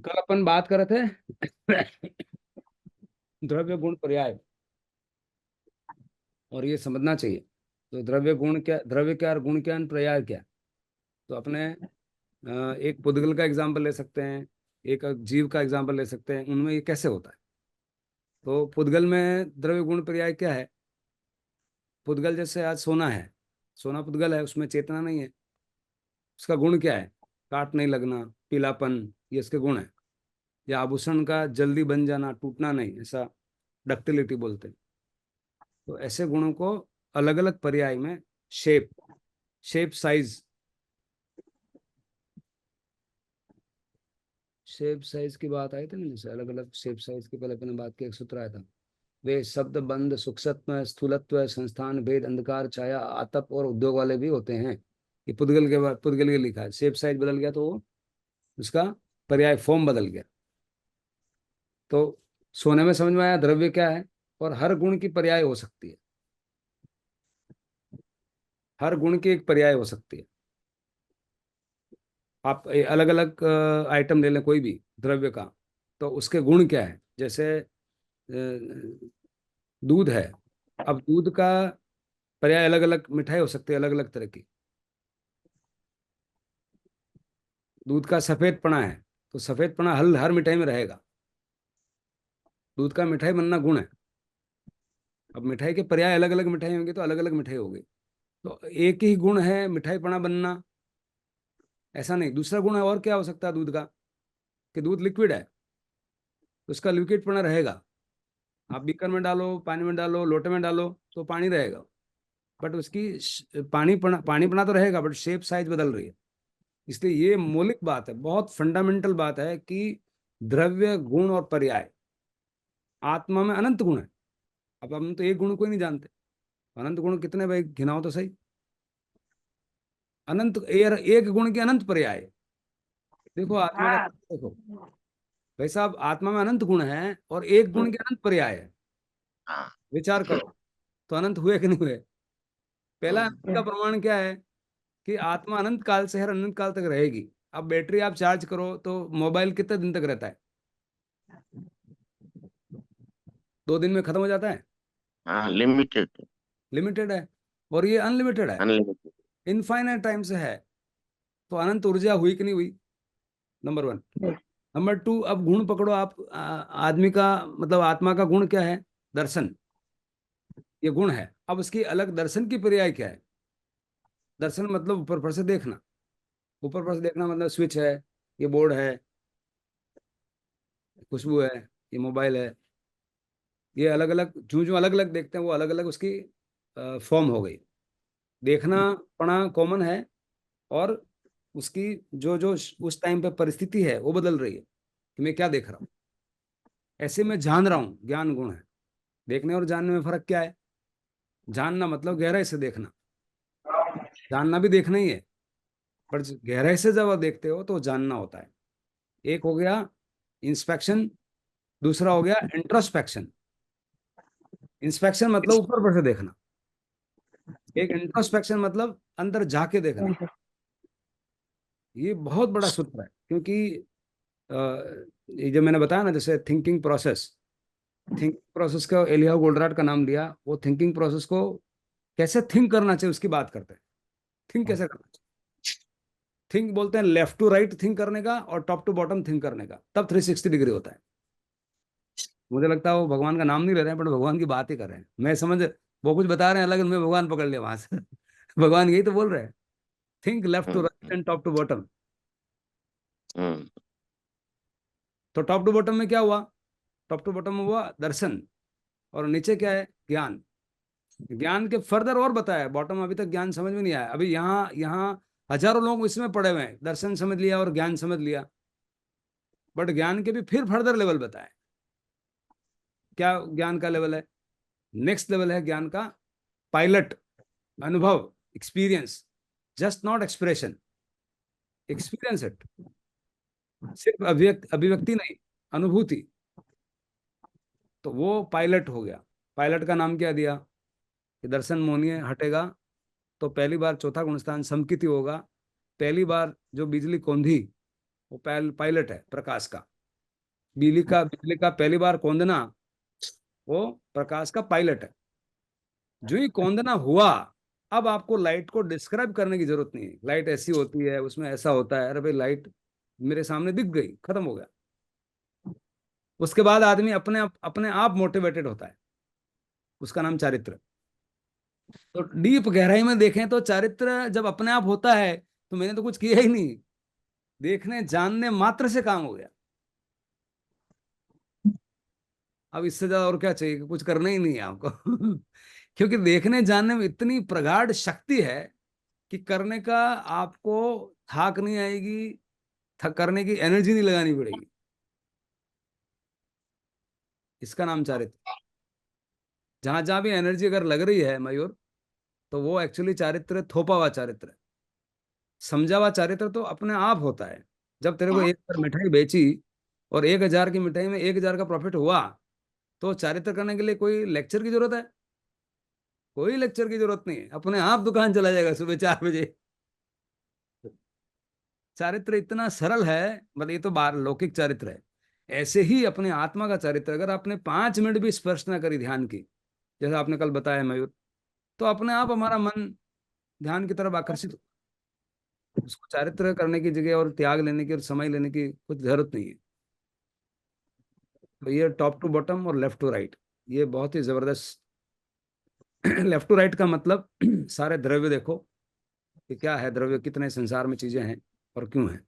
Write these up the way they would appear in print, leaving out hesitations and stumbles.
कल अपन बात कर रहे थे द्रव्य गुण पर्याय, और ये समझना चाहिए। तो द्रव्य गुण क्या, द्रव्य क्या और गुण क्या और पर्याय क्या। तो अपने एक पुद्गल का एग्जाम्पल ले सकते हैं, एक जीव का एग्जाम्पल ले सकते हैं, उनमें ये कैसे होता है। तो पुद्गल में द्रव्य गुण पर्याय क्या है। पुद्गल जैसे आज सोना है, सोना पुद्गल है, उसमें चेतना नहीं है। उसका गुण क्या है, काट नहीं लगना, पीलापन, ये इसके गुण है। या आभूषण का जल्दी बन जाना, टूटना नहीं, ऐसा डक्टिलिटी बोलते हैं। तो ऐसे गुणों को अलग अलग पर्याय में shape, shape size, shape size की बात आई थी ना, जैसे अलग अलग शेप साइज की पहले अपने बात की, एक सूत्र आया था। वे शब्द बंद, सूक्ष्मत्व, स्थूलत्व, संस्थान भेद, अंधकार, छाया, आतप और उद्योग वाले भी होते हैं। ये पुद्गल के बाद, पुद्गल के लिखा है। शेप साइज बदल गया तो वो उसका पर्याय फॉर्म बदल गया। तो सोने में समझ में आया द्रव्य क्या है, और हर गुण की पर्याय हो सकती है। हर गुण की एक पर्याय हो सकती है। आप अलग अलग आइटम ले लें कोई भी द्रव्य का, तो उसके गुण क्या है। जैसे दूध है, अब दूध का पर्याय अलग अलग मिठाई हो सकती है, अलग अलग तरह की। दूध का सफेद पना है, तो सफेद पना हर हर मिठाई में रहेगा। दूध का मिठाई बनना गुण है। अब मिठाई के पर्याय अलग अलग मिठाई होंगे तो अलग अलग मिठाई होगी। तो एक ही गुण है मिठाई पना बनना, ऐसा नहीं। दूसरा गुण है और क्या हो सकता है दूध का, कि दूध लिक्विड है, तो उसका लिक्विड पना रहेगा। आप बीकर में डालो, पानी में डालो, लोटे में डालो, तो पानी रहेगा। बट उसकी पानी पना तो रहेगा, बट शेप साइज बदल रही है। इसलिए ये मौलिक बात है, बहुत फंडामेंटल बात है कि द्रव्य गुण और पर्याय, आत्मा में अनंत गुण है। अब हम तो एक गुण को ही नहीं जानते, अनंत गुण कितने भाई, गिनाओ तो सही। अनंत एक गुण के अनंत पर्याय। देखो आत्मा का, देखो भाई साहब, आत्मा में अनंत गुण है और एक गुण के अनंत पर्याय है। हाँ। विचार करो, तो अनंत हुए कि नहीं हुए। पहला अनंत का प्रमाण क्या है, कि आत्मा अनंत काल से हर अनंत काल तक रहेगी। अब बैटरी आप चार्ज करो तो मोबाइल कितने दिन तक रहता है, 2 दिन में खत्म हो जाता है। हाँ, लिमिटेड। लिमिटेड है, और ये अनलिमिटेड है, अनलिमिटेड। इनफाइनाइट टाइम से है। तो अनंत ऊर्जा हुई कि नहीं हुई, नंबर वन। नंबर टू, अब गुण पकड़ो आप, आदमी का मतलब आत्मा का गुण क्या है, दर्शन। ये गुण है। अब उसकी अलग दर्शन की पर्याय क्या है। दर्शन मतलब ऊपर पर से देखना। ऊपर पर से देखना मतलब स्विच है, ये बोर्ड है, खुशबू है, ये मोबाइल है। ये अलग अलग, जो जो अलग अलग देखते हैं वो अलग अलग उसकी फॉर्म हो गई। देखना पढ़ना कॉमन है, और उसकी जो जो उस टाइम पे परिस्थिति है वो बदल रही है, कि मैं क्या देख रहा हूँ। ऐसे में जान रहा हूँ, ज्ञान गुण है। देखने और जानने में फर्क क्या है। जानना मतलब गहराई से देखना, जानना भी देखना ही है, पर गहराई से जब आप देखते हो तो जानना होता है। एक हो गया इंस्पेक्शन, दूसरा हो गया इंट्रोस्पेक्शन। इंस्पेक्शन मतलब ऊपर पर से देखना, एक इंट्रोस्पेक्शन मतलब अंदर जाके देखना। ये बहुत बड़ा सूत्र है, क्योंकि अ, ये जो मैंने बताया ना, जैसे थिंकिंग प्रोसेस, थिंकिंग प्रोसेस का एलिया गोल्डराट का नाम लिया। वो थिंकिंग प्रोसेस को कैसे थिंक करना चाहिए उसकी बात करते हैं। थिंक कैसे करना चाहिए। थिंक बोलते हैं लेफ्ट टू राइट थिंक करने का, और टॉप टू बॉटम थिंक करने का, तब 360 डिग्री होता है। मुझे लगता है वो भगवान का नाम नहीं ले रहे हैं, बट भगवान की बात ही कर रहे हैं। मैं समझ, वो कुछ बता रहे हैं अलग, मैं भगवान पकड़ लिया वहां से भगवान यही तो बोल रहे हैं, think left to right and top to bottom. Hmm. तो टॉप टू बॉटम में क्या हुआ, टॉप टू बॉटम में हुआ दर्शन, और नीचे क्या है, ज्ञान। ज्ञान के फर्दर और बताया, बॉटम अभी तक ज्ञान समझ में नहीं आया। अभी यहाँ यहाँ हजारों लोग इसमें पड़े हुए हैं, दर्शन समझ लिया और ज्ञान समझ लिया, बट ज्ञान के भी फिर फर्दर लेवल बताए। क्या ज्ञान का लेवल है, नेक्स्ट लेवल है ज्ञान का, पायलट, अनुभव, experience, just not expression, experience it. सिर्फ अभिव्यक्ति अभिव्यक्ति नहीं, अनुभूति। तो वो पायलट हो गया। पायलट का नाम क्या दिया, कि दर्शन मोहनीय हटेगा तो पहली बार चौथा गुणस्थान समकिति होगा। पहली बार जो बिजली कौंधी, वो पायलट है प्रकाश का। बिजली का पहली बार कौंदना, वो प्रकाश का पायलट है। जो ही कौंदना हुआ, अब आपको लाइट को डिस्क्राइब करने की जरूरत नहीं है, लाइट ऐसी होती है, उसमें ऐसा होता है। अरे भाई, लाइट मेरे सामने दिख गई, खत्म हो गया। उसके बाद आदमी अपने आप मोटिवेटेड होता है। उसका नाम चारित्र। तो डीप गहराई में देखें तो चारित्र जब अपने आप होता है, तो मैंने तो कुछ किया ही नहीं, देखने जानने मात्र से काम हो गया। अब इससे ज्यादा और क्या चाहिए, कि कुछ करना ही नहीं है आपको। क्योंकि देखने जानने में इतनी प्रगाढ़ शक्ति है कि करने का आपको थाक नहीं आएगी, थक करने की एनर्जी नहीं लगानी पड़ेगी। इसका नाम चारित्र। जहां जहां भी एनर्जी अगर लग रही है मयूर, तो वो एक्चुअली चारित्र थोपा हुआ चारित्र है। समझा हुआ चारित्र तो अपने आप होता है। जब तेरे को 1,000 मिठाई बेची और 1,000 की मिठाई में 1,000 का प्रॉफिट हुआ, तो चारित्र करने के लिए कोई लेक्चर की जरूरत है? कोई लेक्चर की जरूरत नहीं है, अपने आप दुकान चला जाएगा सुबह 4 बजे। चारित्र इतना सरल है। मतलब ये तो बार लौकिक चारित्र है। ऐसे ही अपने आत्मा का चारित्र, अगर आपने 5 मिनट भी स्पर्श ना करी ध्यान की, जैसा आपने कल बताया मयूर, तो अपने आप हमारा मन ध्यान की तरफ आकर्षित। उसको चारित्र करने की जगह और त्याग लेने की और समय लेने की कुछ जरूरत नहीं है। तो ये टॉप टू बॉटम और लेफ्ट टू राइट, ये बहुत ही जबरदस्त। लेफ्ट टू राइट का मतलब सारे द्रव्य देखो कि क्या है द्रव्य, कितने संसार में चीजें हैं और क्यों है।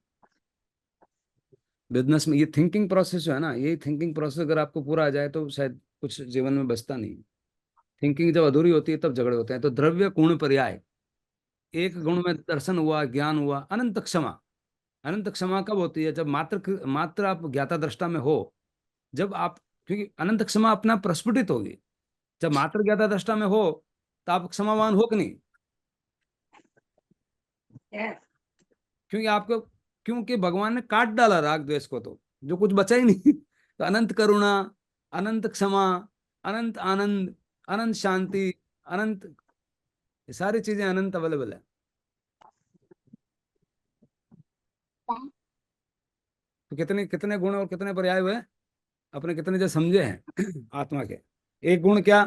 बिजनेस में ये थिंकिंग प्रोसेस जो है ना, यही थिंकिंग प्रोसेस अगर आपको पूरा आ जाए तो शायद कुछ जीवन में बचता नहीं। थिंकिंग जब अधूरी होती है तब झगड़े होते हैं। तो द्रव्य गुण पर्याय, एक गुण में दर्शन हुआ, ज्ञान हुआ, अनंत क्षमा। अनंत क्षमा कब होती है? जब मात्र मात्र आप ज्ञाता दृष्टा में हो। जब आप, क्योंकि अनंत क्षमा अपना प्रस्फुटित होगी। जब मात्र ज्ञाता दृष्टा में हो, तो आप क्षमावान हो कि नहीं? क्योंकि आपको, क्योंकि भगवान ने काट डाला राग द्वेष को, तो जो कुछ बचा ही नहीं। तो अनंत करुणा, अनंत क्षमा, अनंत आनंद, अनंत शांति, अनंत, ये सारी चीजें अनंत अवेलेबल है। तो कितने कितने गुण और कितने पर्याय हुए, अपने कितने जो समझे हैं आत्मा के। एक गुण क्या,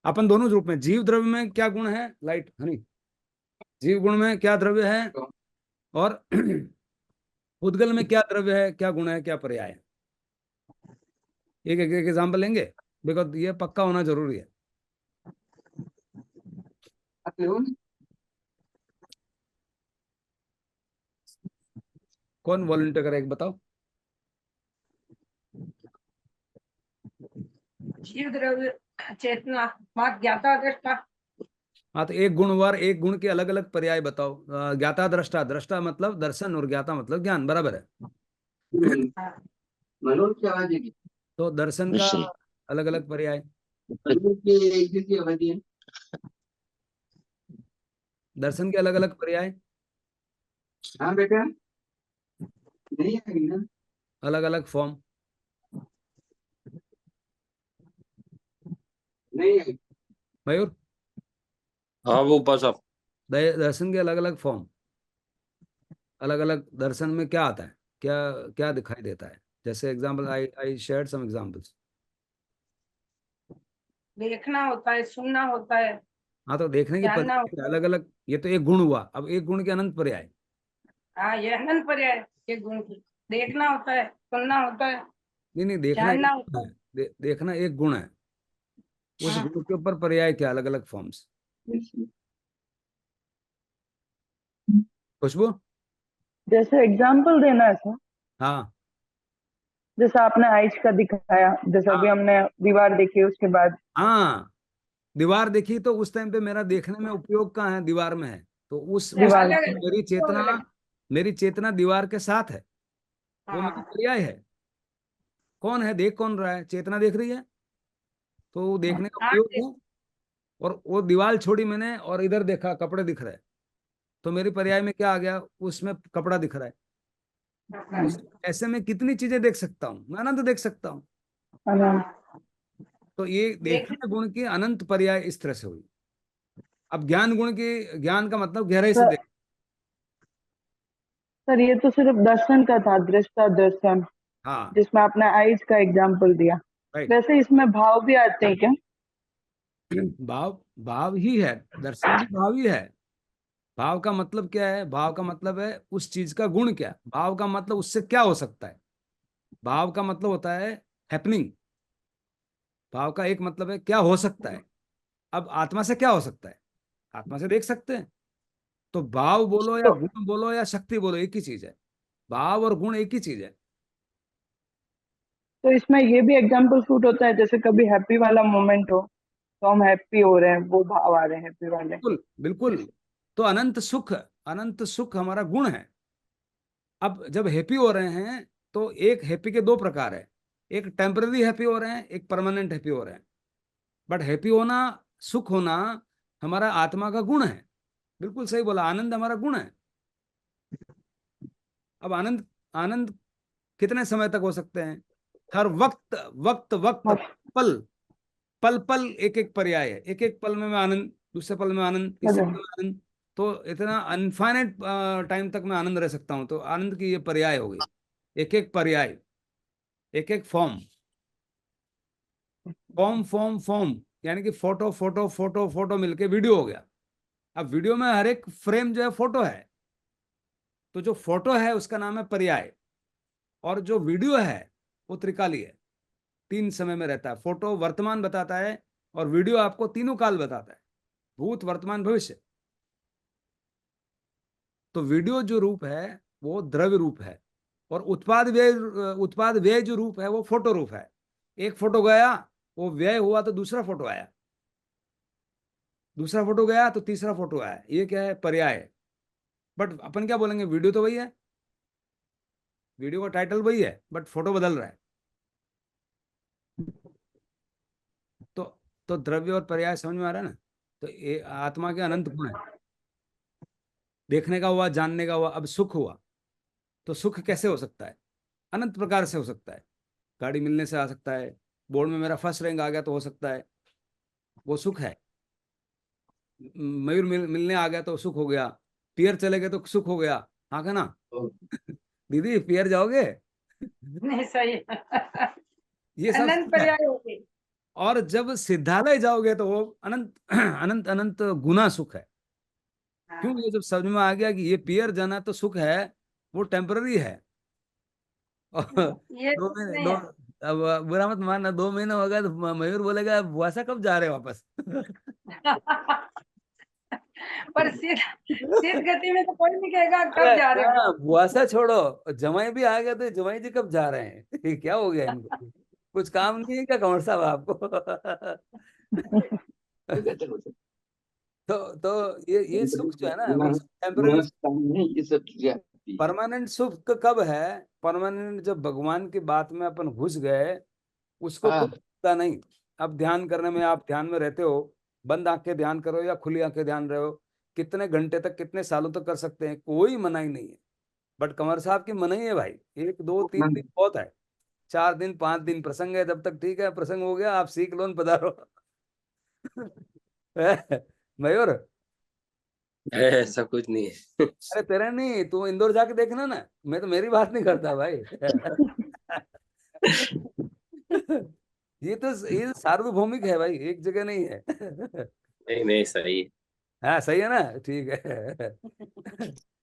अपन दोनों रूप में, जीव द्रव्य में क्या गुण है, लाइट हनी, जीव गुण में क्या द्रव्य है, और उद्गल में क्या द्रव्य है, क्या गुण है, क्या पर्याय है। एक एक एग्जाम्पल लेंगे, बिकॉज ये पक्का होना जरूरी है। कौन वॉलंटियर करे, एक बताओ। जीव द्रव्य चेतना मात ज्ञाता दृष्टा। हाँ, तो एक गुण वार, एक गुण के अलग अलग पर्याय बताओ। ज्ञाता दृष्टा, दृष्टा मतलब दर्शन और ज्ञाता मतलब ज्ञान, बराबर है। मनोज की आवाज है तो दर्शन का विषय। अलग अलग पर्याय, मनोज की एक जैसी आवाज है। दर्शन के अलग अलग पर्याय, हाँ बेटा, नहीं आएगी ना। अलग अलग फॉर्म। नहीं आएगी। मयूर, हाँ वो बस अब दर्शन के अलग अलग फॉर्म, अलग अलग दर्शन में क्या आता है, क्या क्या दिखाई देता है। जैसे example, I I shared some examples. देखना होता है, सुनना होता है, हाँ, तो देखने के जानना होता पर्याय अलग अलग, ये तो एक गुण हुआ। अब एक गुण के अनंत पर्याय। है। हाँ, ये अनंत पर्याय ये गुण की। देखना होता है, सुनना होता है, नहीं नहीं, देखना एक जानना गुण होता है। देखना एक गुण है। है। उस हाँ, गुण के ऊपर पर्याय क्या, अलग अलग फॉर्म्स। खुशबू। जैसे एग्जाम्पल देना है सर। हाँ जैसे आपने आइस का दिखाया, जैसे अभी हाँ हमने दीवार देखी उसके बाद। हाँ, दीवार देखी तो उस टाइम पे मेरा देखने में उपयोग कहाँ है, दीवार में है। तो उस दीवार अलग में। अलग। मेरी चेतना दीवार के साथ है। वो मेरा हाँ पर्याय है। कौन है, देख कौन रहा है, चेतना देख रही है। तो वो देखने का हाँ उपयोग है। और वो दीवार छोड़ी मैंने और इधर देखा, कपड़े दिख रहे हैं। तो मेरी पर्याय में क्या आ गया, उसमें कपड़ा दिख रहा है। उस ऐसे में कितनी चीजें देख सकता हूँ मैं, अनंत देख सकता हूँ। अनंत। तो ये देख देखने गुण की अनंत पर्याय इस तरह से हुई। अब ज्ञान गुण की, ज्ञान का मतलब गहराई से सर, देख। सर ये तो सिर्फ दर्शन का था, दृष्टा दर्शन, हाँ जिसमें आपने आइज का एग्जाम्पल दिया। राइट। वैसे इसमें भाव भी आते हैं क्या? भाव, भाव ही है, दर्शन भी भाव ही है। भाव का मतलब क्या है? भाव का मतलब है उस चीज का गुण क्या है। भाव का मतलब उससे क्या हो सकता है। भाव का मतलब होता है हैपनिंग। भाव का एक मतलब है क्या हो सकता है। अब आत्मा से क्या हो सकता है? आत्मा से देख सकते हैं। तो भाव बोलो या तो गुण बोलो या शक्ति बोलो, एक ही चीज है। भाव और गुण एक ही चीज है। तो इसमें ये भी एग्जाम्पल शूट होता है, जैसे कभी हैप्पी वाला मोमेंट हो तो हम हैप्पी हो रहे हैं, वो भाव आ रहे हैं हैप्पी वाले। बिल्कुल बिल्कुल। तो अनंत सुख, अनंत सुख हमारा गुण है। अब जब हैप्पी हो रहे हैं तो एक हैप्पी के दो प्रकार है। एक टेम्पररी हैप्पी हो रहे हैं, एक परमानेंट हैप्पी हो रहे हैं। बट हैप्पी होना, सुख होना हमारा आत्मा का गुण है। बिल्कुल सही बोला, आनंद हमारा गुण है। अब आनंद, आनंद कितने समय तक हो सकते हैं? हर वक्त, वक्त वक्त, हाँ, पल, पल पल एक एक पर्याय है। एक एक पल में मैं आनंद, दूसरे पल में आनंद, तीसरे पल अच्छा। में आनंद। तो इतना अनफाइनाइट टाइम तक मैं आनंद रह सकता हूँ। तो आनंद की ये पर्याय हो गई। एक एक पर्याय, एक एक फॉर्म, फॉर्म फॉर्म फॉर्म, यानी कि फोटो फोटो फोटो फोटो मिलके वीडियो हो गया। अब वीडियो में हर एक फ्रेम जो है फोटो है। तो जो फोटो है उसका नाम है पर्याय, और जो वीडियो है वो त्रिकाली है। तीन समय में रहता है। फोटो वर्तमान बताता है और वीडियो आपको तीनों काल बताता है, भूत वर्तमान भविष्य। तो वीडियो जो रूप है वो द्रव्य रूप है, और उत्पाद व्यय, उत्पाद व्यय जो रूप है वो फोटो रूप है। एक फोटो गया, वो व्यय हुआ तो दूसरा फोटो आया, दूसरा फोटो गया तो तीसरा फोटो आया। ये क्या है? पर्याय। बट अपन क्या बोलेंगे? वीडियो तो वही है, वीडियो का टाइटल वही है, बट फोटो बदल रहा है। तो तो द्रव्य और पर्याय समझ में आ रहा है ना? तो ये आत्मा के अनंत गुण है। देखने का हुआ, जानने का हुआ। अब सुख हुआ, तो सुख कैसे हो सकता है? अनंत प्रकार से हो सकता है। गाड़ी मिलने से आ सकता है, बोर्ड में मेरा फर्स्ट रैंक आ गया तो हो सकता है, वो सुख है। मयूर मिलने आ गया तो सुख हो गया। पियर चले गए तो सुख हो गया। हाँ का ना? दीदी पियर जाओगे? नहीं सही है। ये सब अनंत सुख है। पर्याय हो गई। और जब सिद्धालय जाओगे तो वो अनंत अनंत अनंत गुना सुख है। क्यों? हाँ ये जब समझ में आ गया कि ये पियर जाना तो सुख है, वो टेम्पररी है। और ये दो सुख महीने नहीं दो, है। अब बुरा मत मानना, 2 महीने हो गए तो मयूर बोलेगा बुआसा कब जा रहे हो वापस? पर सिद्ध, सिद्ध गति में तो कोई नहीं कहेगा अरे कब जा रहे हो। हाँ, बुआसा छोड़ो, जमाई भी आ गए तो जमाई जी कब जा रहे हैं? ये क्या हो गया इनको? कुछ काम नहीं है क्या कंवर साहब आपको? तो ये सुख जो है ना, वो टेम्पररी। ये सब चीजें आती है। परमानेंट सुख कब है? परमानेंट जब भगवान की बात में अपन घुस गए, उसको हाँ कुछ पता नहीं। अब ध्यान करने में, आप ध्यान में रहते हो, बंद आंखें ध्यान करो या खुली आंखें ध्यान रहे हो, कितने घंटे तक, कितने सालों तक कर सकते हैं, कोई मनाही नहीं है। बट कंवर साहब की मनाही है भाई। 1 2 3 दिन बहुत है, 4 दिन 5 दिन प्रसंग है, जब तक ठीक है। प्रसंग हो गया, आप सीख लो, पधारो। मयूर, ऐसा कुछ नहीं है। अरे तेरे नहीं, तू इंदौर जाके देखना ना। मैं तो मेरी बात नहीं करता भाई। ये सार्वभौमिक है भाई, एक जगह नहीं है। नहीं नहीं सही है। हाँ सही है ना? ठीक है।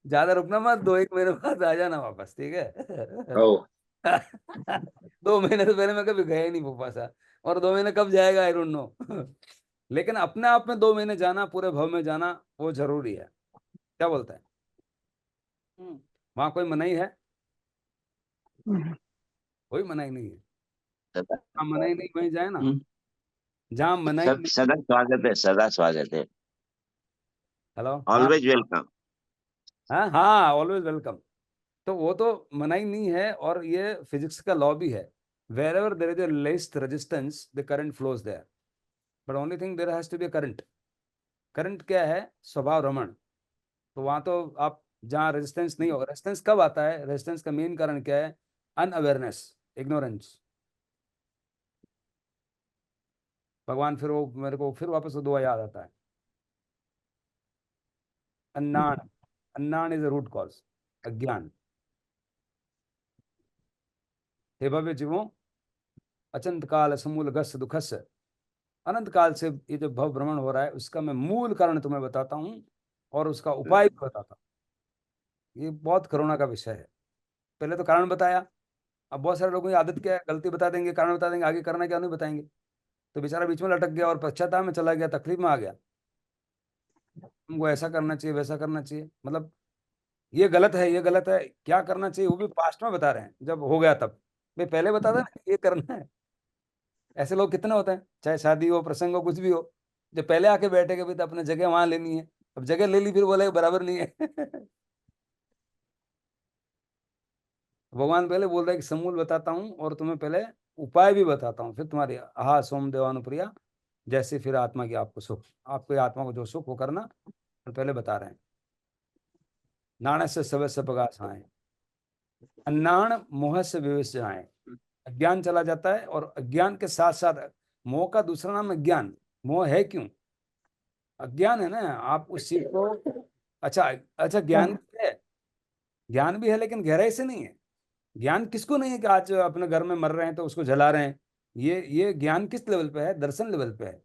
ज्यादा रुकना मत, 2 1 महीने बाद आ जाना वापस, ठीक है? ओ 2 महीने से पहले मैं कभी गया ही नहीं भोपासा, और 2 महीने कब जाएगा आई डोंट नो। लेकिन अपने आप में 2 महीने जाना, पूरे भव में जाना, वो जरूरी है। क्या बोलता है? वहां कोई मनाही है? कोई मनाही नहीं है। सदा जहाँ मनाही नहीं वहीं जाए ना। हम्म, जहाँ मनाही सब नहीं। सदा स्वागत है, सदा स्वागत है। हेलो, हाँ ऑलवेज वेलकम। हाँ हाँ, ऑलवेज वेलकम। तो वो तो मनाही नहीं है, और ये फिजिक्स का लॉ भी है। Wherever there is a least resistance the current flows there, but only thing there has to be current. Current क्या है? स्वभाव रमण। तो वहां तो आप, जहाँ रेजिस्टेंस नहीं होगा। रेजिस्टेंस कब आता है? रेजिस्टेंस का मेन कारण क्या है? Unawareness, ignorance. भगवान फिर वो, मेरे को फिर वापस वो दुआ याद आता है, अन्नान, अन्नान इज अ रूट कॉज। अज्ञान। हे भव्य जीवों, अचंत काल समूल गस्य दुखस्य, अनंत काल से ये जो भव भ्रमण हो रहा है उसका मैं मूल कारण तुम्हें बताता हूँ और उसका उपाय भी बताता हूँ। ये बहुत करुणा का विषय है। पहले तो कारण बताया, अब बहुत सारे लोगों की आदत क्या है, गलती बता देंगे, कारण बता देंगे, आगे करना क्या नहीं बताएंगे, तो बेचारा बीच में लटक गया और पश्चाताप में चला गया, तकलीफ में आ गया। तुमको ऐसा करना चाहिए, वैसा करना चाहिए, मतलब ये गलत है, ये गलत है, क्या करना चाहिए वो भी पास्ट में बता रहे हैं, जब हो गया तब। भाई पहले बता देना ये करना है। ऐसे लोग कितने होते हैं, चाहे शादी हो, प्रसंग हो, कुछ भी हो, जो पहले आके बैठे के भी तो अपने जगह वहां लेनी है, अब जगह ले ली फिर बोले बराबर नहीं है। भगवान पहले बोल रहा है कि समूल बताता हूँ और तुम्हें पहले उपाय भी बताता हूँ, फिर तुम्हारी आहा सोम देवानुप्रिया, जैसे फिर आत्मा की आपको सुख, आपको आत्मा को जो सुख वो करना, और पहले बता रहे हैं। नाण से सवस्य प्रकाशाएं, अन्नाण मोह से विवश जाए। अज्ञान चला जाता है और अज्ञान के साथ साथ मोह का दूसरा नाम अज्ञान। मोह है क्यों? अज्ञान है ना, आप उस चीज को, अच्छा अच्छा, ज्ञान भी है, ज्ञान भी है लेकिन गहराई से नहीं है। ज्ञान किसको नहीं है कि आज अपने घर में मर रहे हैं तो उसको जला रहे हैं, ये ज्ञान किस लेवल पे है? दर्शन लेवल पे है,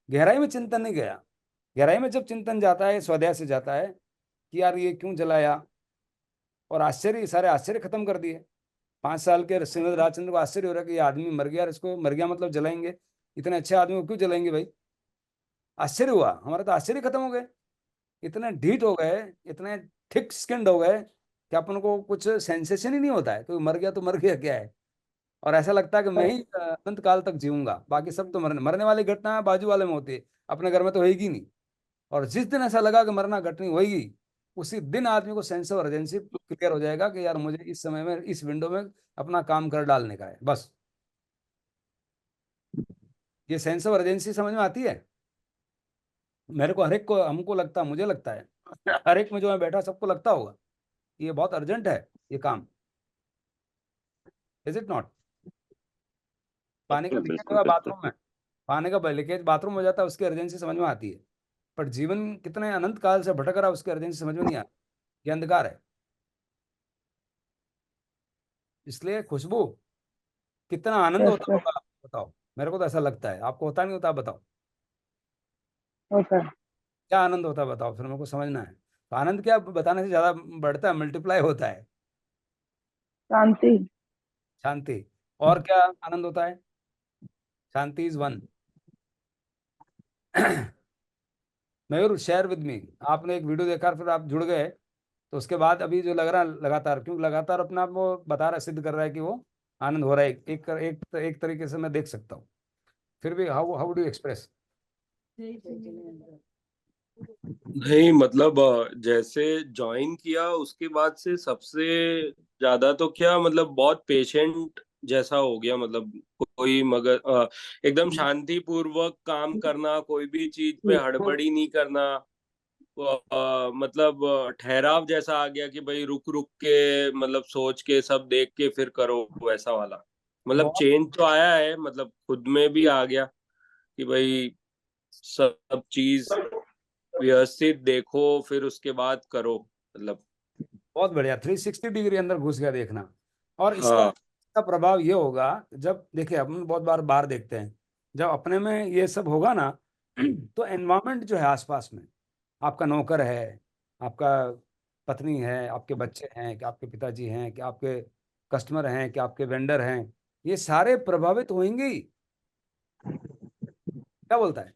गहराई में चिंतन नहीं गया। गहराई में जब चिंतन जाता है, स्वाध्याय से जाता है कि यार ये क्यों जलाया, और आश्चर्य, सारे आश्चर्य खत्म कर दिए। 5 साल के श्रीमद राजचंद्र को आश्चर्य हो रहा है कि ये आदमी मर गया और इसको मर गया मतलब जलाएंगे, इतने अच्छे आदमी को क्यों जलाएंगे भाई? आश्चर्य हुआ, हमारा तो आश्चर्य खत्म हो गए। इतने ढीठ हो गए, इतने थिक स्किन्ड हो गए कि अपन को कुछ सेंसेशन ही नहीं होता है, तो मर गया तो मर गया क्या है, और ऐसा लगता है कि मैं ही अनंत काल तक जीऊंगा, बाकी सब तो मरने मरने वाली घटना बाजू वाले में होती है, अपने घर में तो होगी नहीं। और जिस दिन ऐसा लगा कि मरना घटनी होगी, उसी दिन आदमी को सेंस ऑफ अर्जेंसी क्लियर हो जाएगा कि यार मुझे इस समय में इस विंडो में अपना काम कर डालने का है बस। ये सेंस ऑफ अर्जेंसी समझ में आती है? मेरे को, हर एक को, हमको लगता है, मुझे लगता है हर एक में जो है बैठा सबको लगता होगा ये बहुत अर्जेंट है ये काम। Is it not? पानी का बिल्कुल लीकेज बिल्कुल हुआ बिल्कुल। बाथरूम में, पानी का लीकेज बाथरूम में हो जाता है, उसकी अर्जेंसी समझ में आती है। पर जीवन कितने अनंत काल से भटक रहा है, उसकी अर्जेंसी समझ में नहीं आती, ये अंधकार है। इसलिए खुशबू, कितना आनंद यस होता सर, होगा आपको बताओ, मेरे को तो ऐसा लगता है, आपको होता नहीं होता? आप बताओ होता है। क्या आनंद होता है, बताओ फिर मेरे को समझना है। तो आनंद क्या बताने से ज्यादा बढ़ता है, मल्टीप्लाई होता है। शांति। शांति। और क्या आनंद होता है? Shanti is one. Mayur share with me, आपने एक वीडियो देखा फिर आप जुड़ गए, तो उसके बाद अभी जो लग रहा है लगातार, क्यों लगातार अपने आप वो बता रहा, सिद्ध कर रहा है कि वो आनंद हो रहा है, एक तरीके से मैं देख सकता हूँ। फिर भी हाउ हाउ डू एक्सप्रेस? नहीं मतलब जैसे ज्वाइन किया उसके बाद से सबसे ज्यादा तो क्या मतलब बहुत पेशेंट जैसा हो गया, मतलब कोई मगर एकदम शांति पूर्वक काम करना, कोई भी चीज पे हड़बड़ी नहीं करना। मतलब ठहराव जैसा आ गया कि भाई रुक रुक के मतलब सोच के सब देख के फिर करो, वैसा वाला मतलब बहुत चेंज तो आया है, मतलब खुद में भी आ गया कि भाई सब चीज व्यवस्थित देखो फिर उसके बाद करो, मतलब। बहुत बढ़िया, 360 डिग्री अंदर घुस गया देखना। और हाँ इसका प्रभाव ये होगा, जब देखिए हम बहुत बार बाहर देखते हैं, जब अपने में ये सब होगा ना, तो एनवायरनमेंट जो है आसपास में, आपका नौकर है, आपका पत्नी है, आपके बच्चे हैं, कि आपके पिताजी हैं, कि आपके कस्टमर हैं, कि आपके वेंडर हैं, ये सारे प्रभावित होंगे ही। क्या बोलता है?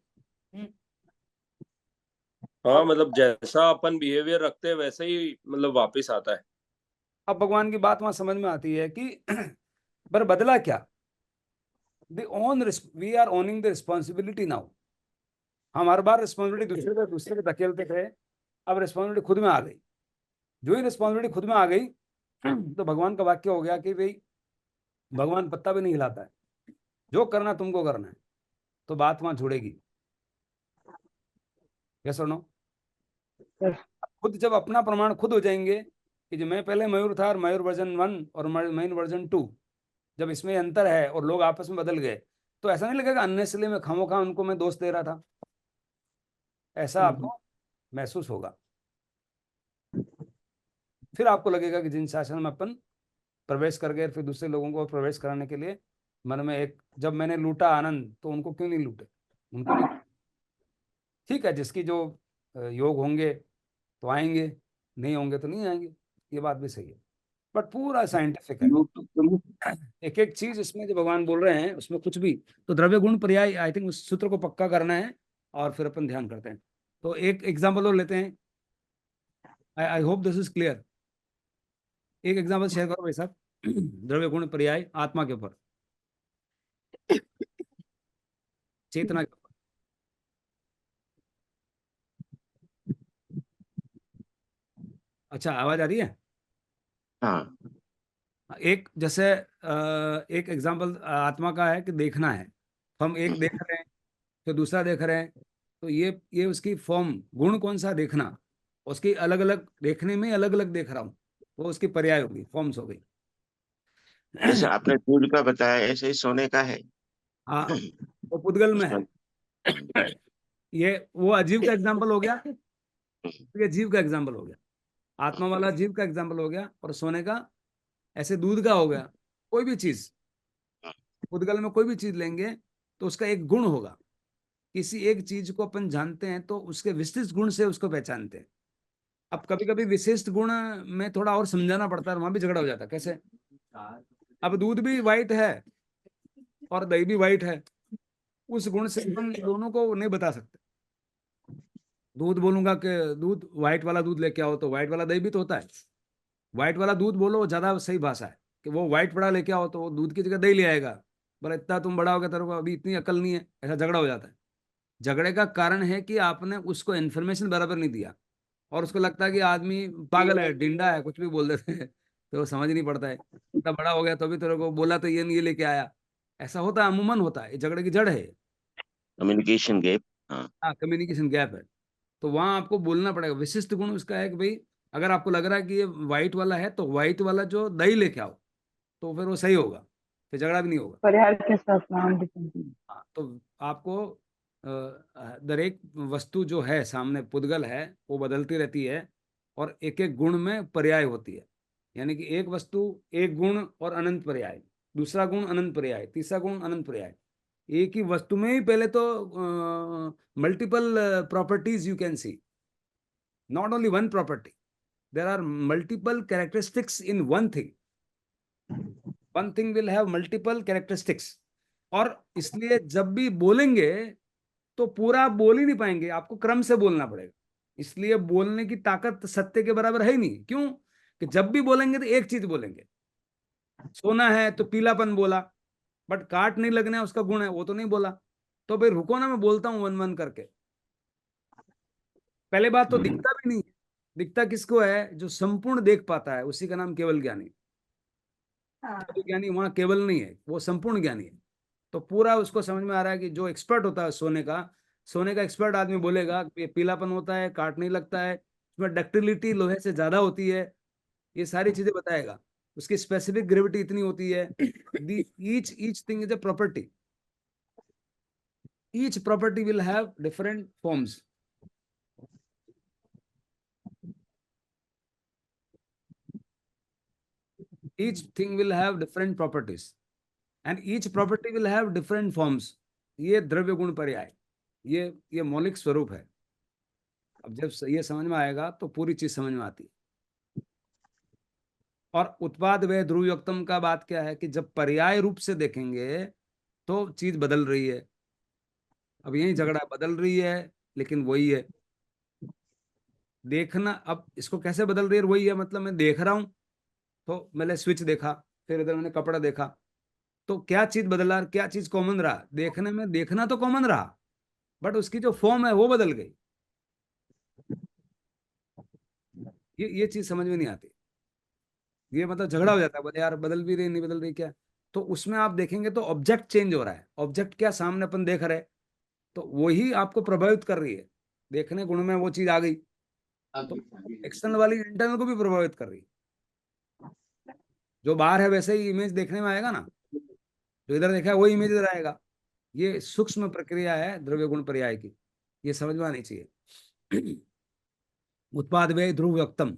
हाँ, अब मतलब जैसा अपन बिहेवियर रखते हैं वैसे ही मतलब वापस आता है। अब भगवान की बात वहां समझ में आती है कि पर बदला क्या? We are owning the responsibility now. हम हर बार रिस्पॉन्सिबिलिटी दूसरे पे धकेलते थे, अब रिस्पॉन्सिबिलिटी खुद में आ गई। जो ही रिस्पॉन्सिबिलिटी खुद में आ गई, तो भगवान का वाक्य हो गया कि भाई भगवान पत्ता भी नहीं हिलाता है, जो करना तुमको करना है, तो बात वहां जुड़ेगी। यस और नो? यस। खुद जब अपना प्रमाण खुद हो जाएंगे कि जो मैं पहले मयूर था और मयूर वर्जन 1 और मयूर वर्जन 2, जब इसमें अंतर है और लोग आपस में बदल गए, तो ऐसा नहीं लगेगा अननेसली मैं खामोखा उनको मैं दोष दे रहा था, ऐसा आपको महसूस होगा। फिर आपको लगेगा कि जिन शासन में अपन प्रवेश कर गए, फिर दूसरे लोगों को प्रवेश कराने के लिए मन में एक, जब मैंने लूटा आनंद तो उनको क्यों नहीं लूटे, उनको भी। ठीक है, जिसकी जो योग होंगे तो आएंगे, नहीं होंगे तो नहीं आएंगे, ये बात भी सही है। बट पूरा साइंटिफिक है, एक एक चीज इसमें जो भगवान बोल रहे हैं उसमें कुछ भी। तो द्रव्य गुण पर्याय, आई थिंक उस सूत्र को पक्का करना है और फिर अपन ध्यान करते हैं। तो एक एग्जाम्पल और लेते हैं, I hope this is clear. एक एग्जाम्पल शेयर करो भाई साहब, द्रव्य गुण पर्याय आत्मा के ऊपर, चेतना के ऊपर। अच्छा, आवाज आ रही है? हाँ। एक जैसे एक एग्जाम्पल आत्मा का है कि देखना है, तो हम एक देख रहे हैं, फिर दूसरा देख रहे हैं, तो ये उसकी फॉर्म, गुण कौन सा, देखना, उसकी अलग अलग देखने में अलग अलग देख रहा हूँ, वो उसकी पर्याय होगी, फॉर्म्स हो गई। जैसे आपने दूध का बताया, ऐसे ही सोने का है। हाँ, वो पुद्गल में उसमें है। ये वो अजीब का एग्जाम्पल हो गया, ये जीव का एग्जाम्पल हो गया, आत्मा वाला जीव का एग्जाम्पल हो गया, और सोने का ऐसे दूध का हो गया। कोई भी चीज पुद्गल में कोई भी चीज लेंगे तो उसका एक गुण होगा। किसी एक चीज को अपन जानते हैं तो उसके विशिष्ट गुण से उसको पहचानते हैं। अब कभी कभी विशिष्ट गुण में थोड़ा और समझाना पड़ता है, वहां भी झगड़ा हो जाता है। कैसे? अब दूध भी वाइट है और दही भी वाइट है, उस गुण से हम दोनों को नहीं बता सकते। दूध बोलूंगा कि दूध, व्हाइट वाला दूध लेके आओ, तो व्हाइट वाला दही भी तो होता है। व्हाइट वाला दूध बोलो ज्यादा सही भाषा है, कि वो व्हाइट बड़ा लेके आओ तो वो दूध की जगह दही ले आएगा। बोला इतना तुम बड़ा हो गया, तेरे को अभी इतनी अकल नहीं है, ऐसा झगड़ा हो जाता है। झगड़े का कारण है कि आपने उसको इन्फॉर्मेशन बराबर नहीं दिया, और उसको लगता है कि आदमी पागल है, डिंडा है, कुछ भी बोल देते हैं, तो वो समझ नहीं पड़ता है। इतना बड़ा हो गया तो भी तेरे को बोला तो ये नहीं, ये लेके आया। ऐसा होता है, अमूमन होता है, ये झगड़े की जड़ है। Communication gap. हाँ। हाँ, कम्युनिकेशन गैप है। तो वहां आपको बोलना पड़ेगा। विशिष्ट गुण उसका है कि भाई, अगर आपको लग रहा है कि ये व्हाइट वाला है तो व्हाइट वाला जो दही लेके आओ, तो फिर वो सही होगा, फिर झगड़ा भी नहीं होगा। पर्याय के साथ नाम डिफरेंट। हाँ, तो आपको दर एक वस्तु जो है सामने, पुद्गल है, वो बदलती रहती है, और एक एक गुण में पर्याय होती है। यानी कि एक वस्तु, एक गुण और अनंत पर्याय, दूसरा गुण अनंत पर्याय, तीसरा गुण अनंत पर्याय। एक ही वस्तु में ही पहले तो multiple properties you can see, not only one property, there are multiple characteristics in one thing. One thing will have multiple characteristics. और इसलिए जब भी बोलेंगे तो पूरा आप बोल ही नहीं पाएंगे, आपको क्रम से बोलना पड़ेगा। इसलिए बोलने की ताकत सत्य के बराबर है ही नहीं। क्यों? कि जब भी बोलेंगे तो एक चीज बोलेंगे। सोना है तो पीलापन बोला, बट काट नहीं लगना है उसका गुण है, वो तो नहीं बोला। तो भाई रुको ना, मैं बोलता हूं वन वन करके। पहले बात तो दिखता भी नहीं है। दिखता किसको है? जो संपूर्ण देख पाता है, उसी का नाम केवल ज्ञानी। हाँ, केवल ज्ञानी वहां केवल नहीं है, वो संपूर्ण ज्ञानी है। तो पूरा उसको समझ में आ रहा है कि जो एक्सपर्ट होता है सोने का, सोने का एक्सपर्ट आदमी बोलेगा कि ये पीलापन होता है, काट नहीं लगता है, उसमें डक्टिलिटी लोहे से ज्यादा होती है, ये सारी चीजें बताएगा। उसकी स्पेसिफिक ग्रेविटी इतनी होती है। Each each thing is a property, each property will have different forms. Each thing will have different properties and each property will have different forms. ये द्रव्य गुण पर्याय, ये मौलिक स्वरूप है। अब जब ये समझ में आएगा तो पूरी चीज समझ में आती है। और उत्पाद व ध्रुवयोक्तम का बात क्या है कि जब पर्याय रूप से देखेंगे तो चीज बदल रही है। अब यही झगड़ा, बदल रही है लेकिन वही है। देखना, अब इसको कैसे बदल रही है? वही है, मतलब मैं देख रहा हूं तो मैंने स्विच देखा, फिर इधर मैंने कपड़ा देखा, तो क्या चीज बदला, क्या चीज कॉमन रहा? देखने में देखना तो कॉमन रहा, बट उसकी जो फॉर्म है वो बदल गई। ये चीज समझ में नहीं आती। ये मतलब झगड़ा हो जाता है, बोले यार बदल भी रही, नहीं बदल रही क्या। तो उसमें आप देखेंगे तो ऑब्जेक्ट चेंज हो रहा है। ऑब्जेक्ट क्या, सामने अपन देख रहे हैं, तो वही आपको प्रभावित कर रही है। देखने गुण में वो चीज आ गई, तो एक्सटर्नल वाली इंटरनल को भी प्रभावित कर रही है। जो बाहर है वैसे ही इमेज देखने में आएगा ना, जो इधर देखा है वही इमेज इधर आएगा। ये सूक्ष्म प्रक्रिया है द्रव्य गुण पर्याय की, ये समझ में आनी चाहिए। उत्पाद व्यय ध्रुव व्यक्तम,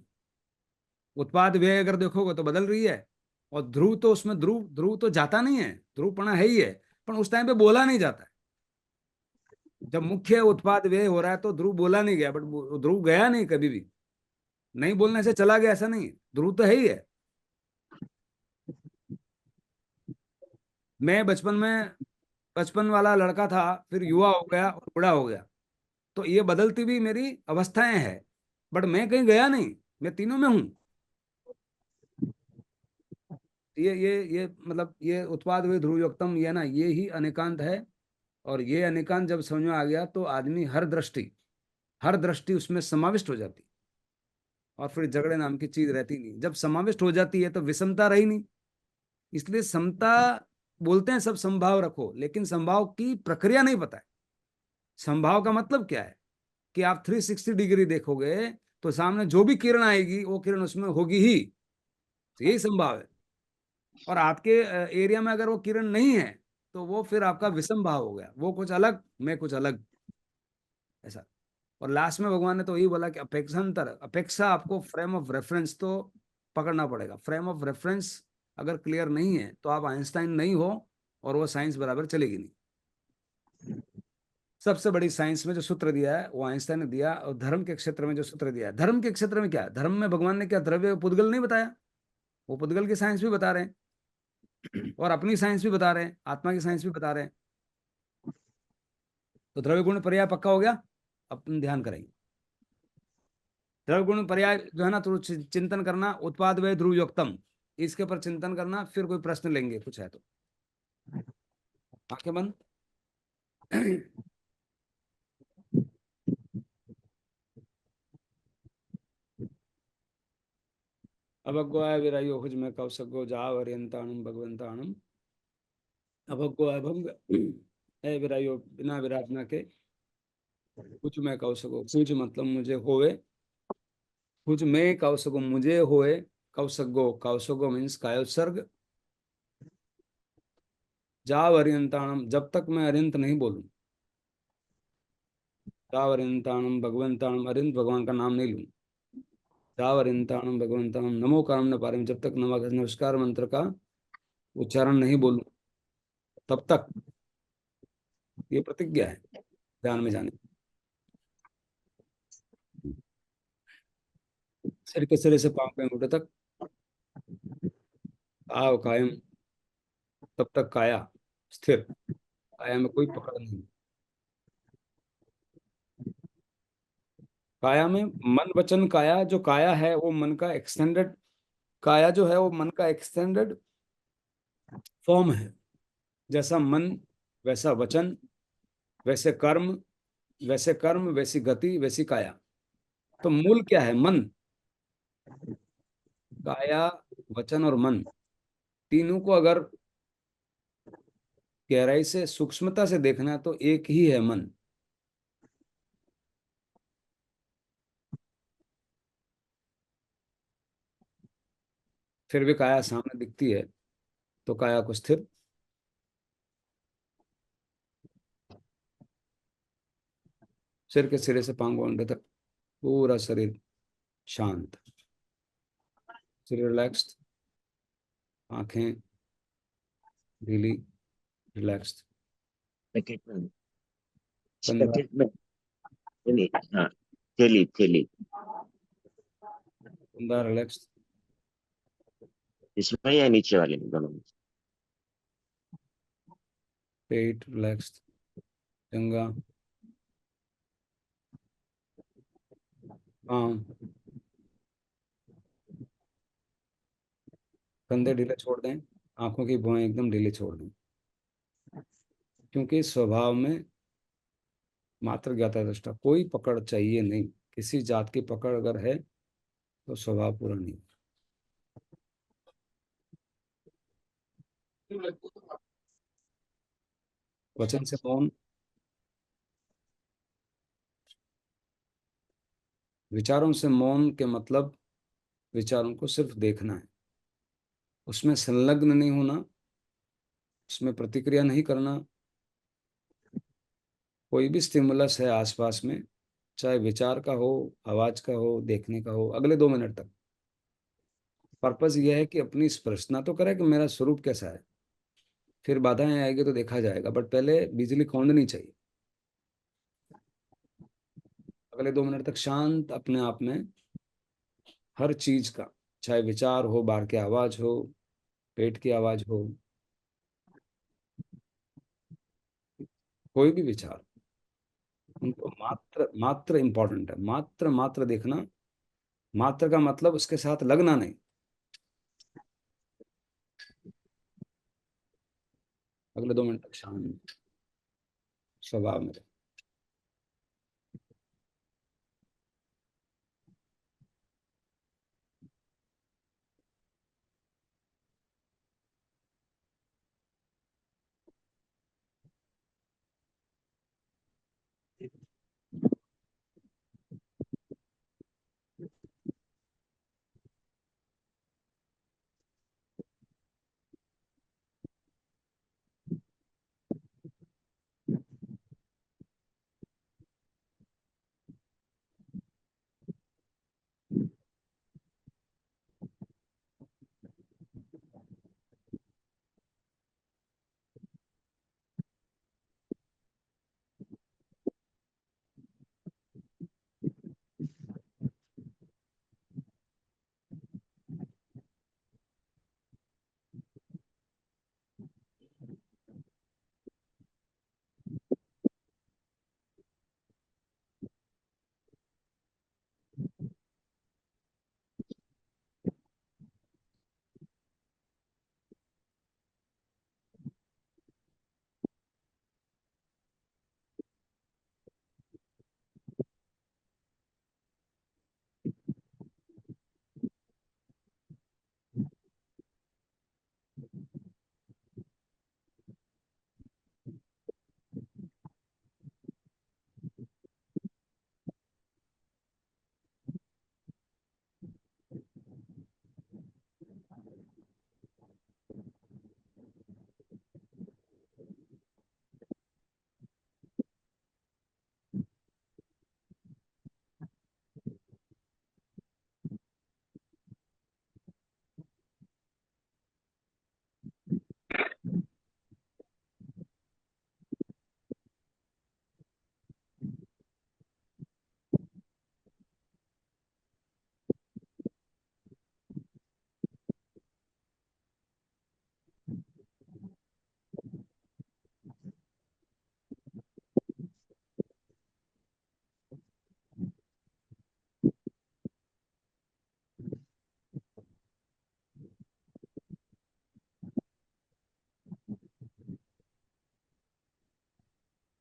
उत्पाद व्यय अगर देखोगे तो बदल रही है। और ध्रुव तो उसमें ध्रुव ध्रुव तो जाता नहीं है, ध्रुवपना है ही है, पर उस टाइम पे बोला नहीं जाता है। जब मुख्य उत्पाद व्यय हो रहा है तो ध्रुव बोला नहीं गया, बट ध्रुव गया नहीं कभी भी, नहीं बोलने से चला गया ऐसा नहीं है, ध्रुव तो है ही है। मैं बचपन वाला लड़का था, फिर युवा हो गया और बूढ़ा हो गया, तो ये बदलती हुई मेरी अवस्थाएं हैं, बट मैं कहीं गया नहीं, मैं तीनों में हूँ। ये मतलब ये उत्पाद वे ध्रुवयोक्तम, ये ना, ये ही अनेकांत है। और ये अनेकांत जब समझ में आ गया तो आदमी हर दृष्टि उसमें समाविष्ट हो जाती, और फिर झगड़े नाम की चीज रहती नहीं। जब समाविष्ट हो जाती है तो विषमता रही नहीं। इसलिए समता बोलते हैं, सब संभाव रखो, लेकिन संभाव की प्रक्रिया नहीं पता है। संभाव का मतलब क्या है कि आप 360 डिग्री देखोगे तो सामने जो भी किरण आएगी वो किरण उसमें होगी ही, तो यही संभाव है। और आपके एरिया में अगर वो किरण नहीं है तो वो फिर आपका विषम भाव हो गया, वो कुछ अलग, मैं कुछ अलग, ऐसा। और लास्ट में भगवान ने तो यही बोला कि अपेक्षांतर, अपेक्षा, आपको फ्रेम ऑफ रेफरेंस तो पकड़ना पड़ेगा। फ्रेम ऑफ रेफरेंस अगर क्लियर नहीं है तो आप आइंस्टाइन नहीं हो, और वो साइंस बराबर चलेगी नहीं। सबसे बड़ी साइंस में जो सूत्र दिया है वो आइंस्टाइन ने दिया, और धर्म के क्षेत्र में जो सूत्र दिया है, धर्म के क्षेत्र में क्या है, धर्म में भगवान ने क्या द्रव्य पुद्गल नहीं बताया, वो पुद्गल की साइंस भी बता रहे हैं, और अपनी साइंस भी बता रहे हैं, आत्मा की साइंस भी बता रहे हैं। तो द्रव्य गुण पर्याय पक्का हो गया। अपन ध्यान करेंगे, द्रव्य गुण पर्याय जो है ना, तो चिंतन करना, उत्पाद व ध्रुवयोक्तम, इसके ऊपर चिंतन करना, फिर कोई प्रश्न लेंगे कुछ है तो। आंखें बंद। अभग्वाय विरायो हुज में कौशगो जाव अर्यंताणम भगवंताणम। अभग्वाय भंग ए विरायो, बिना विराटना के, कुछ मैं कौशगो, कुछ मतलब मुझे होवे, कुछ मैं कौशगो मुझे होए, कौशगो, कौशगो मीन्स कायोत्सर्ग, जाव अर्यंताणम, जब तक मैं अरिंत नहीं बोलूं, जाव अर्यंताणम भगवंताणम, अरिंत भगवान का नाम नहीं लूं, जाव अर्यंताणम भगवंताणम नमो काम न पारे, जब तक नमस्कार मंत्र का उच्चारण नहीं बोलूं तब तक, ये प्रतिज्ञा है ध्यान में जाने। सिर के सिरे से पांव के अंगूठे तक आव कायम, तब तक काया स्थिर, काया में कोई पकड़ नहीं। काया में मन वचन काया, जो काया है वो मन का एक्सटेंडेड, काया जो है वो मन का एक्सटेंडेड फॉर्म है। जैसा मन वैसा वचन, वैसे कर्म, वैसे कर्म वैसी गति वैसी काया। तो मूल क्या है, मन, काया, वचन और मन, तीनों को अगर गहराई से सूक्ष्मता से देखना तो एक ही है मन। फिर भी काया सामने दिखती है, तो काया को स्थिर, सिर के सिरे से पांव अंडे तक पूरा शरीर शांत, शरीर रिलैक्स्ड, आंखें ढीली रिलैक्स्ड, पैकेट में, कंधा पैकेट में, थैली, हाँ, थैली थैली, कंधा रिलैक्स्ड, इसमें या नीचे वाले में, दोनों में? पेट रिलैक्स्ड, जंगा, पाँव, कंधे ढीले छोड़ दें, आंखों की भुआएं एकदम ढीले छोड़ दें, क्योंकि स्वभाव में मात्र ज्ञाता दृष्टा कोई पकड़ चाहिए नहीं। किसी जात की पकड़ अगर है तो स्वभाव पूरा नहीं। वचन से मौन, विचारों से मौन के मतलब विचारों को सिर्फ देखना है, उसमें संलग्न नहीं होना, उसमें प्रतिक्रिया नहीं करना। कोई भी स्टिमुलस है आसपास में, चाहे विचार का हो, आवाज का हो, देखने का हो, अगले 2 मिनट तक पर्पस ये है कि अपनी स्पर्शना तो करे कि मेरा स्वरूप कैसा है, फिर बाधाएं आएगी तो देखा जाएगा, बट पहले बिजली कौंधनी चाहिए। अगले 2 मिनट तक शांत अपने आप में, हर चीज का, चाहे विचार हो, बाहर की आवाज हो, पेट की आवाज हो, कोई भी विचार, उनको मात्र मात्र इंपॉर्टेंट है। मात्र मात्र देखना, मात्र का मतलब उसके साथ लगना नहीं। अगले 2 मिनट तक शांत स्वभाव में रहे।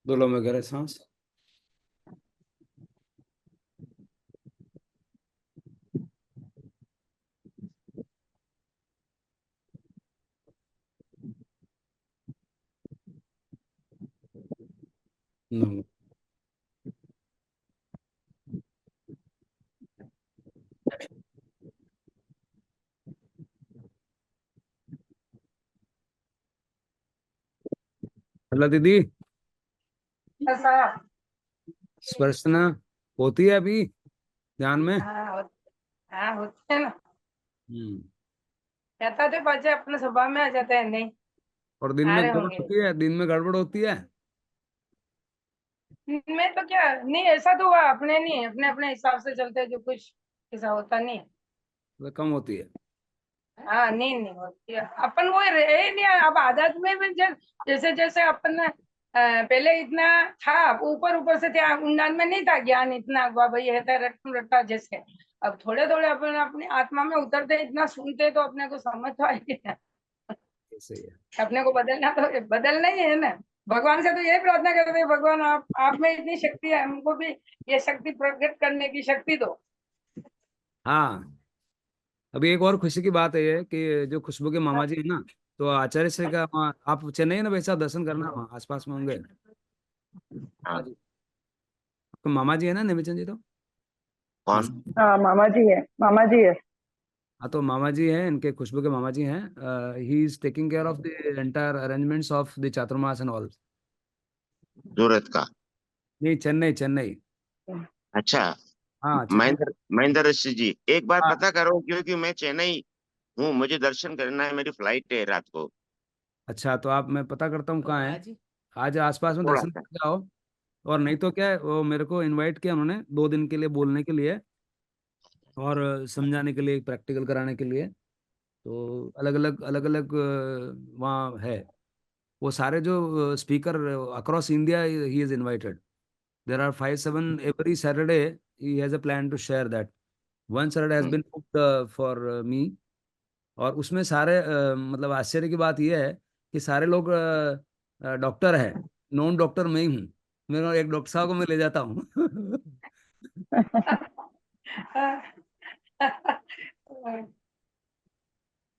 दोनों में गहरे सांस। नमो। हेलो दीदी, ऐसा। स्पर्शना होती है अभी ध्यान में? हाँ होते हैं ना। हम्म। कहता थे बच्चे अपने स्वभाव में आ जाते हैं, नहीं और दिन आ में रहे गड़बड़ होंगे। होती है, दिन में गड़बड़ होती है? मैं तो क्या नहीं, ऐसा तो हुआ अपने नहीं, अपने अपने हिसाब से चलते हैं, जो कुछ ऐसा होता नहीं है। तो कम होती है। हाँ, नींद नहीं होती है, अपन वो रहे नहीं। अब आदत में भी जैसे जैसे अपन पहले इतना था, ऊपर ऊपर से था, उन्नत में नहीं था ज्ञान इतना, वाह भाई है रट्टू रट्टा जैसे। अब थोड़े थोड़े अपन अपनी आत्मा में उतरते, इतना सुनते तो अपने को समझ तो आएगी ना। सही है। अपने को बदलना तो बदलना ही है ना। भगवान से तो यही प्रार्थना करते हैं, भगवान आप में इतनी शक्ति है, हमको भी ये शक्ति प्रकट करने की शक्ति दो। हाँ, अभी एक और खुशी की बात है ये कि जो खुशबू के मामा जी है ना, तो आचार्य श्री का आप चेन्नई है ना, वैसा दर्शन करना, वहाँ आसपास में होंगे। हाँ हाँ। जी। तो मामा जी है ना निमिचन जी, तो कौन? मस्त। हाँ मामा जी है, मामा जी है। हाँ, तो मामा जी हैं, इनके खुशबू के मामा जी हैं। He is taking care of the entire arrangements of the Chaturmas and all. Surat का? नहीं, चेन्नई चेन्नई। अच्छा। हाँ, चेन्नई। महेंद्र महेंद्र ऋषि जी, एक बार हाँ पता करो, क्योंकि मैं चेन्नई हूँ, मुझे दर्शन करना है, मेरी फ्लाइट है रात को। अच्छा, तो आप, मैं पता करता हूँ कहाँ है। आज आसपास में थोड़ा दर्शन सा। करके आओ। और नहीं तो क्या है, वो मेरे को इनवाइट किया उन्होंने 2 दिन के लिए बोलने के लिए, और समझाने के लिए, प्रैक्टिकल कराने के लिए। तो अलग अलग वहाँ है। वो सारे जो speaker across India, he is invited. There are 5 7 every Saturday. He has a plan to share that. One Saturday has hmm, been booked for me. और उसमें सारे मतलब आश्चर्य की बात यह है कि सारे लोग डॉक्टर है। नॉन डॉक्टर मैं ही हूँ। मेरा एक डॉक्टर साहब को मैं ले जाता हूँ।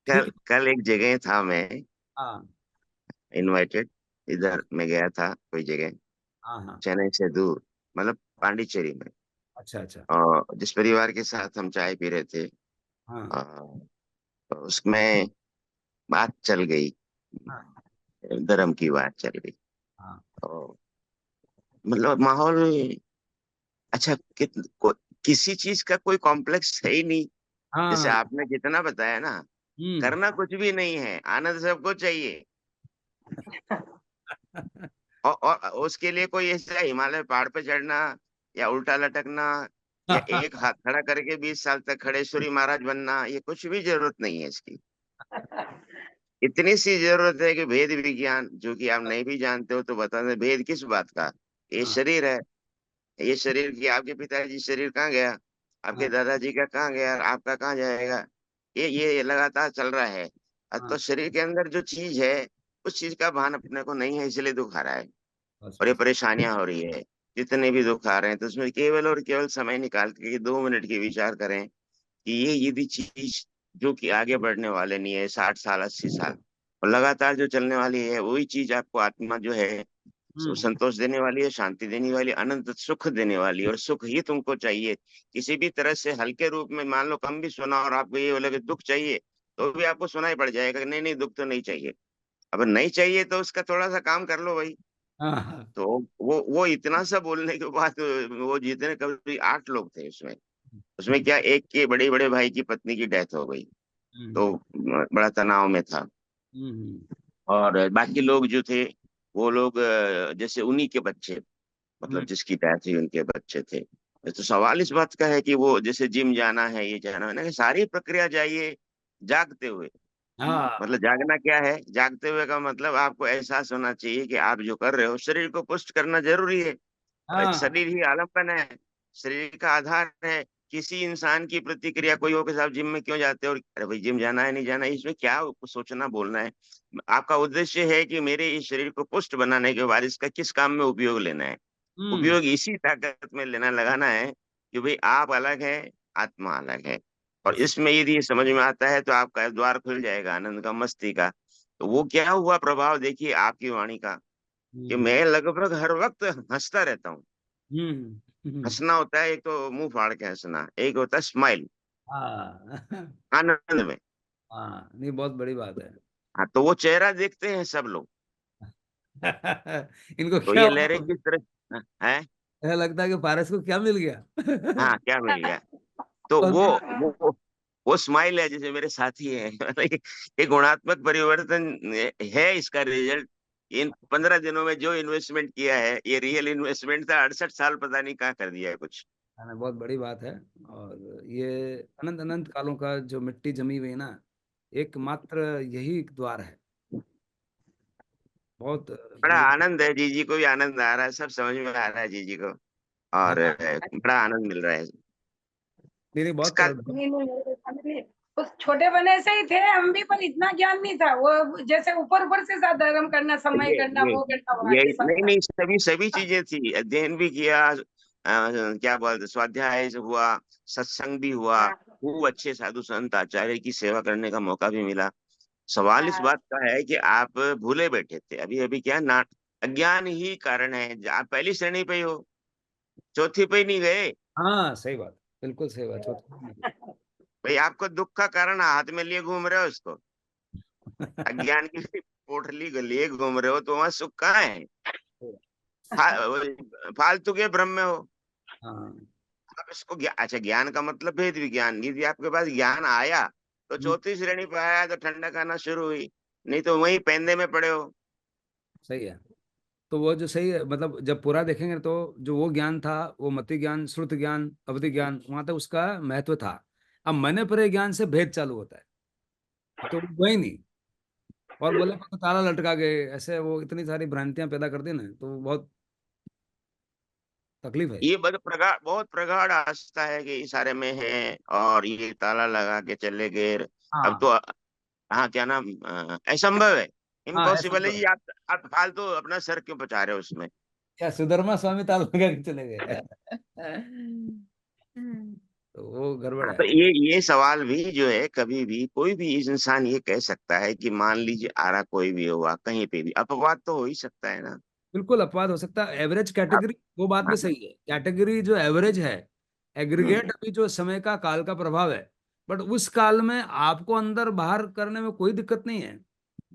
ठीक कल है। कल एक जगह था मैं हाँ इनवाइटेड। इधर मैं गया था कोई जगह, हाँ हाँ। चेन्नई से दूर, मतलब पांडिचेरी में। अच्छा अच्छा। और जिस परिवार के साथ हम चाय पी रहे थे, हाँ अ, तो उसमें बात चल गई, हाँ धर्म की बात चल गई। हाँ तो मतलब माहौल अच्छा, किसी चीज का कोई कॉम्प्लेक्स है ही नहीं। जैसे हाँ। आपने जितना बताया ना, हम्म। करना कुछ भी नहीं है, आनंद सबको चाहिए। और उसके लिए कोई ऐसा हिमालय पहाड़ पे चढ़ना, या उल्टा लटकना, या एक हाथ खड़ा करके 20 साल तक खड़ेश्वरी महाराज बनना, ये कुछ भी जरूरत नहीं है इसकी। इतनी सी जरूरत है कि भेद विज्ञान, जो कि आप नहीं भी जानते हो तो बता दें, भेद किस बात का। ये हाँ शरीर है, ये शरीर की, आपके पिताजी शरीर कहाँ गया, आपके हाँ दादाजी का कहाँ गया, आपका कहाँ जाएगा, ये लगातार चल रहा है। हाँ। तो शरीर के अंदर जो चीज है, उस चीज का भान अपने को नहीं है, इसलिए दुख आ रहा है बस और ये बस। परेशानियां हो रही है। जितने भी दुख आ रहे हैं, तो उसमें केवल और केवल समय निकाल के 2 मिनट की विचार करें कि ये यदि चीज जो कि आगे बढ़ने वाले नहीं है, 60 साल 80 साल, और लगातार जो चलने वाली है, वही चीज आपको आत्मा जो है हम्म। संतोष देने वाली है, शांति देने वाली, अनंत सुख देने वाली है, और सुख ही तुमको चाहिए। किसी भी तरह से हल्के रूप में मान लो कम भी सुना और आपको ये बोले कि दुख चाहिए, तो भी आपको सुनाई पड़ जाएगा कि नहीं नहीं, दुख तो नहीं चाहिए। अब नहीं चाहिए तो उसका थोड़ा सा काम कर लो भाई। हाँ हाँ। तो वो इतना सा बोलने के बाद, वो जितने कभी 8 लोग थे उसमें, उसमें क्या एक के बड़े बड़े भाई की पत्नी की डेथ हो गई, हम्म तो बड़ा तनाव में था। हम्म और बाकी लोग जो थे, वो लोग जैसे उन्हीं के बच्चे, हम्म। मतलब जिसकी डेथ हुई उनके बच्चे थे। तो सवाल इस बात का है कि वो जैसे जिम जाना है, ये जाना है ना, कि सारी प्रक्रिया जाइए जागते हुए। हाँ मतलब जागना क्या है, जागते हुए का मतलब आपको एहसास होना चाहिए कि आप जो कर रहे हो, शरीर को पुष्ट करना जरूरी है। और एक हाँ। शरीर ही आलम्बन है, शरीर का आधार है। किसी इंसान की प्रतिक्रिया कोई हो कि साहब जिम में क्यों जाते हो, और अरे भाई जिम जाना है नहीं जाना है, इसमें क्या सोचना बोलना है। आपका उद्देश्य है कि मेरे इस शरीर को पुष्ट बनाने के बाद इसका किस काम में उपयोग लेना है। हम्म। उपयोग इसी ताकत में लेना लगाना है कि भाई आप अलग है, आत्मा अलग है। और बस। इसमें यदि ये समझ में आता है, तो आपका द्वार खुल जाएगा आनंद का, मस्ती का। तो वो क्या हुआ प्रभाव देखिए आपकी वाणी का, कि हम्म मैं लगभग हर वक्त हंसता रहता हूँ। हम्म हम्म। हंसना होता है, एक तो मुंह फाड़ के हंसना, एक होता है स्माइल, हाँ। आनंद में। हाँ, नहीं, बहुत बड़ी बात है। हाँ, तो वो चेहरा देखते हैं सब लोग। इनको तो क्या ये हुआ? लहरें किस तरह है। ऐसा लगता है कि पारस को क्या मिल गया। हाँ, क्या मिल गया। तो बहुत बड़ी। वो स्माइल है, जैसे मेरे साथी है। एक गुणात्मक परिवर्तन है इसका रिजल्ट। इन 15 दिनों में जो इन्वेस्टमेंट किया है, ये रियल इन्वेस्टमेंट था, 68 साल पता नहीं कहाँ कर दिया है कुछ। हाँ, बहुत बड़ी बात है। और ये अनंत अनंत कालों का जो मिट्टी जमी हुई है ना, एकमात्र यही एक द्वार है। बहुत बड़ा बड़ी। आनंद है, जीजी को भी आनंद आ रहा है, सब समझ में आ रहा है जीजी को। और हाँ, बड़ा आनंद मिल रहा है नहीं नहीं, बहुत इसका। नहीं नहीं मेरे family उस छोटे बने से ही थे हम भी, पर इतना ज्ञान नहीं था। वो जैसे ऊपर ऊपर से ज्यादा धर्म करना, समय ये करना, ये वो करना, वहाँ ये ऐसा नहीं था। नहीं, सभी सभी चीजें थी, अध्ययन भी किया, क्या बोलते, स्वाध्याय से हुआ, सत्संग भी हुआ, हाँ खूब अच्छे साधु संत आचार्य की सेवा करने का मौका भी मिला। सवाल इस हाँ बात का है कि आप भूले बैठे थे, अभी अभी क्या ना, अज्ञान ही कारण है। आप पहली श्रेणी पे ही हो, चौथी पे ही नहीं गए। हाँ, सही बात, बिल्कुल सही बात। भाई आपको दुख का कारण हाथ में लिए घूम रहे हो इसको, अज्ञान की पोटली लिए घूम रहे हो, तो वहां सुख कहाँ है। फालतू के भ्रम में हो। हाँ आप इसको अच्छा, ज्ञान का मतलब भेद विज्ञान, यदि आपके पास ज्ञान आया, तो चौथी श्रेणी पे आया तो ठंडक आना शुरू हुई, नहीं तो वहीं पेंदे में पड़े हो। सही है। तो वो जो सही है, मतलब जब पूरा देखेंगे तो जो वो ज्ञान था, वो मति ज्ञान, श्रुत ज्ञान, अवधि ज्ञान, वहां तक उसका महत्व था। अब मन परे ज्ञान से भेद चालू होता है, तो वही नहीं। और बोले तो ताला लटका गए, ऐसे वो इतनी सारी भ्रांतियां पैदा कर दी ना, तो बहुत तकलीफ है। ये बहुत प्रगाढ़ आस्था है कि इशारे में है, और ये ताला लगा के चले गए। अब हाँ। तो हाँ, क्या नाम, असंभव है, हाँ, ऐसा इम्पॉसिबल है तो ये। आप फालतू अपना सर क्यों पचा रहे हो उसमें। क्या सुधर्मा स्वामी ताला लगा के चले गए? तो वो गड़बड़ हाँ, है। तो ये सवाल भी जो है, कभी भी कोई भी इंसान ये कह सकता है कि मान लीजिए आरा कोई भी हुआ, कहीं पे भी अपवाद तो हो ही सकता है ना। बिल्कुल अपवाद हो सकता है, एवरेज आप कैटेगरी, वो बात भी हाँ, सही है। कैटेगरी जो एवरेज है, हम्म, एग्रीगेट अभी जो समय का काल का प्रभाव है, बट उस काल में आपको अंदर बाहर करने में कोई दिक्कत नहीं है।